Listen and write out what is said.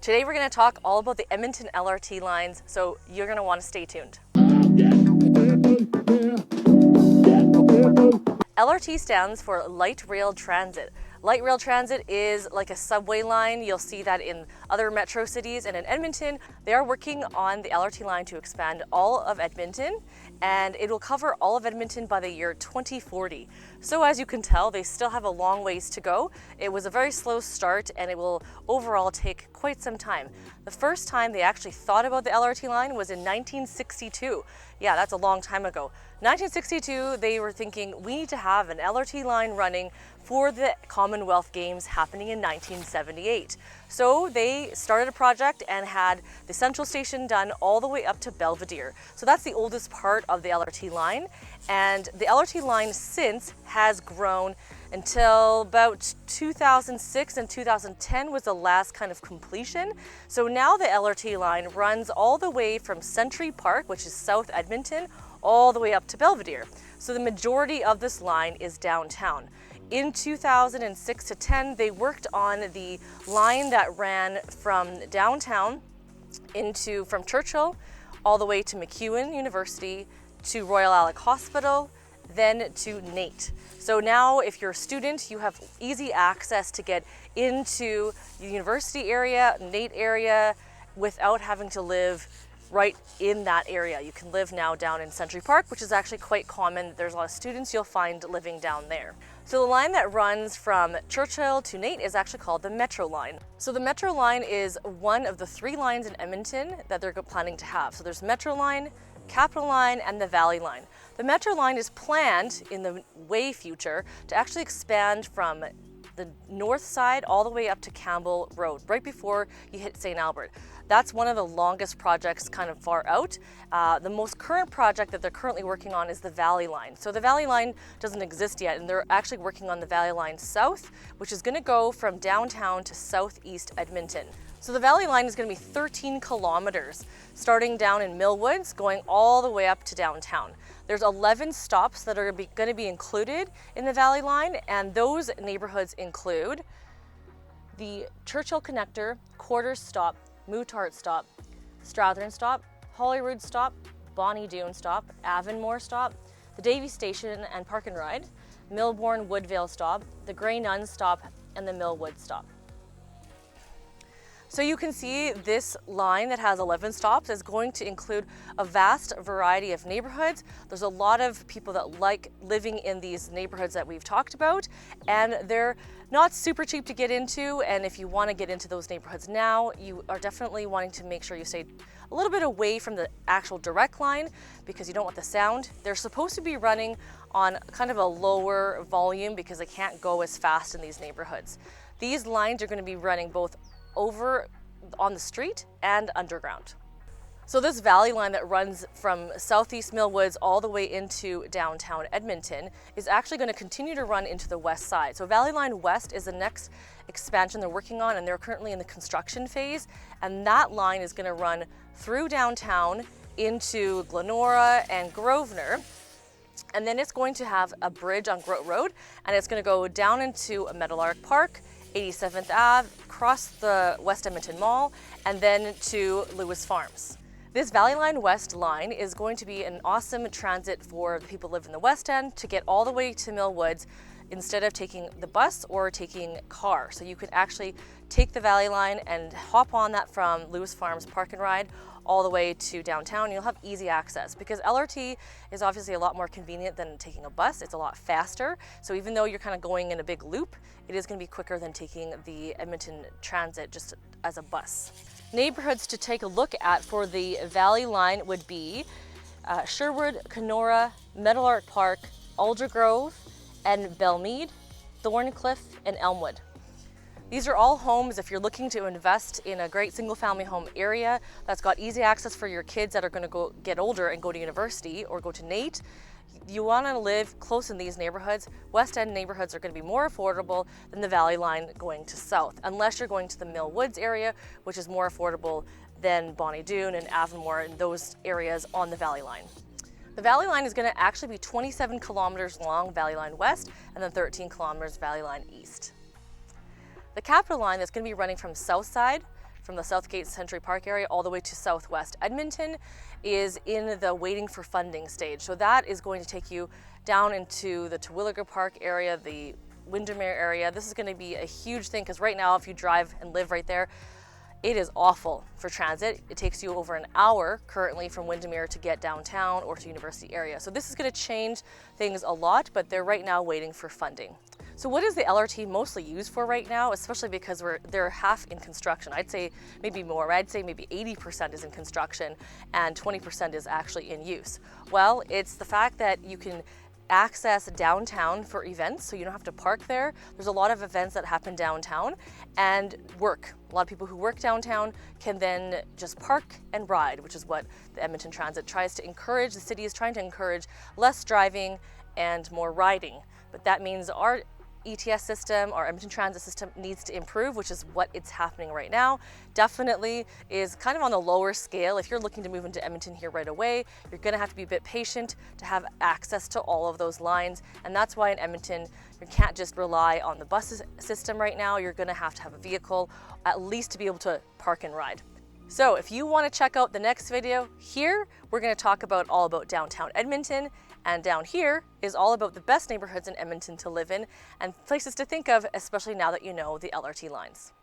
Today we're going to talk all about the Edmonton LRT lines, so you're going to want to stay tuned. LRT stands for Light Rail Transit. Light Rail Transit is like a subway line. You'll see that in other metro cities, and in Edmonton, they are working on the LRT line to expand all of Edmonton, and it will cover all of Edmonton by the year 2040. So as you can tell, they still have a long ways to go. It was a very slow start, and it will overall take quite some time. The first time they actually thought about the LRT line was in 1962. Yeah, that's a long time ago. 1962, they were thinking we need to have an LRT line running for the Commonwealth Games happening in 1978. So they started a project and had the central station done all the way up to Belvedere. So that's the oldest part of the LRT line. And the LRT line since has grown until about 2006, and 2010 was the last kind of completion. So now the LRT line runs all the way from Century Park, which is South Edmonton, all the way up to Belvedere. So the majority of this line is downtown. In 2006 to 10, they worked on the line that ran from downtown from Churchill all the way to MacEwan University, to Royal Alec Hospital, then to NAIT. So now if you're a student, you have easy access to get into the university area, NAIT area, without having to live right in that area. You can live now down in Century Park, which is actually quite common. There's a lot of students you'll find living down there. So the line that runs from Churchill to NAIT is actually called the Metro Line. So the Metro Line is one of the 3 lines in Edmonton that they're planning to have. So there's Metro Line, Capital Line, and the Valley Line. The Metro Line is planned in the way future to actually expand from the north side all the way up to Campbell Road, right before you hit St. Albert. That's one of the longest projects kind of far out. The most current project that they're currently working on is the Valley Line. So the Valley Line doesn't exist yet, and they're actually working on the Valley Line South, which is going to go from downtown to southeast Edmonton. So the Valley Line is going to be 13 kilometers, starting down in Millwoods, going all the way up to downtown. There's 11 stops that are going to be included in the Valley Line, and those neighborhoods include the Churchill Connector, Quarters Stop, Mootart Stop, Strathern Stop, Holyrood Stop, Bonnie Doon Stop, Avonmore Stop, the Davie Station and Park and Ride, Millbourne Woodvale Stop, the Grey Nun Stop, and the Millwood Stop. So you can see this line that has 11 stops is going to include a vast variety of neighborhoods. There's a lot of people that like living in these neighborhoods that we've talked about, and they're not super cheap to get into. And if you want to get into those neighborhoods now, you are definitely wanting to make sure you stay a little bit away from the actual direct line because you don't want the sound. They're supposed to be running on kind of a lower volume because they can't go as fast in these neighborhoods. These lines are going to be running both over on the street and underground. So this Valley Line that runs from southeast Millwoods all the way into downtown Edmonton is actually going to continue to run into the west side. So Valley Line West is the next expansion they're working on, and they're currently in the construction phase, and that line is going to run through downtown into Glenora and Grosvenor. And then it's going to have a bridge on Grote Road, and it's going to go down into Meadowlark Park, 87th Ave, across the West Edmonton Mall, and then to Lewis Farms. This Valley Line West line is going to be an awesome transit for the people who live in the West End to get all the way to Millwoods instead of taking the bus or taking car. So you could actually take the Valley Line and hop on that from Lewis Farms Park and Ride all the way to downtown. You'll have easy access because LRT is obviously a lot more convenient than taking a bus. It's a lot faster. So even though you're kind of going in a big loop, it is going to be quicker than taking the Edmonton Transit just as a bus. Neighborhoods to take a look at for the Valley Line would be Sherwood, Kenora, Meadowlark Park, Aldergrove, and Belmead, Thorncliffe, and Elmwood. These are all homes if you're looking to invest in a great single-family home area that's got easy access for your kids that are going to go get older and go to university or go to NAIT. You want to live close in these neighborhoods. West End neighborhoods are going to be more affordable than the Valley Line going to south, unless you're going to the Millwoods area, which is more affordable than Bonnie Doon and Avonmore and those areas on the Valley Line. The Valley Line is going to actually be 27 kilometers long, Valley Line West, and then 13 kilometers Valley Line East. The Capital Line that's going to be running from Southside from the Southgate Century Park area all the way to Southwest Edmonton is in the waiting for funding stage. So that is going to take you down into the Terwillegar Park area, the Windermere area. This is going to be a huge thing because right now if you drive and live right there, it is awful for transit. It takes you over an hour currently from Windermere to get downtown or to University area. So this is going to change things a lot, but they're right now waiting for funding. So what is the LRT mostly used for right now, especially because they're half in construction? I'd say maybe more. I'd say maybe 80% is in construction and 20% is actually in use. Well, it's the fact that you can access downtown for events, so you don't have to park there. There's a lot of events that happen downtown, and work. A lot of people who work downtown can then just park and ride, which is what the Edmonton Transit tries to encourage. The city is trying to encourage less driving and more riding. But that means our ETS system, our Edmonton Transit system needs to improve, which is what it's happening right now. Definitely is kind of on the lower scale. If you're looking to move into Edmonton here right away, you're going to have to be a bit patient to have access to all of those lines. And that's why in Edmonton, you can't just rely on the bus system right now. You're going to have a vehicle at least to be able to park and ride. So if you want to check out the next video here, we're going to talk all about downtown Edmonton. And down here is all about the best neighborhoods in Edmonton to live in and places to think of, especially now that you know the LRT lines.